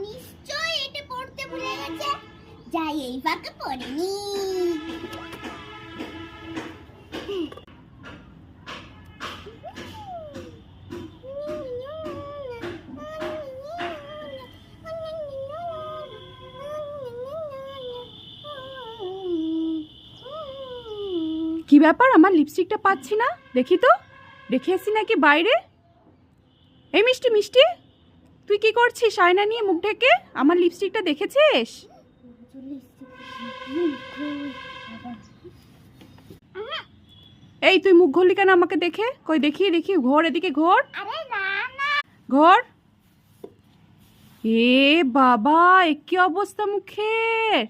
নিশ্চয় এটা পড়তে ভুলে গেছে। যাই এই ফাঁকে পড়ে নি। কি ব্যাপার, আমার লিপস্টিকটা পাচ্ছি না, দেখি তো, রেখে এসছি নাকি বাইরে। এই মিষ্টি মিষ্টি, তুই কি করছিস আয়না নিয়ে মুখ ঢেকে? আমার লিপস্টিকটা দেখেছিস? এই তুই মুখ ঘুরলি কেন আমাকে দেখে? কই দেখি দেখি, ঘোর এদিকে, ঘোর আরে না না। ঘোর। এ বাবা, এ কি অবস্থা মুখের!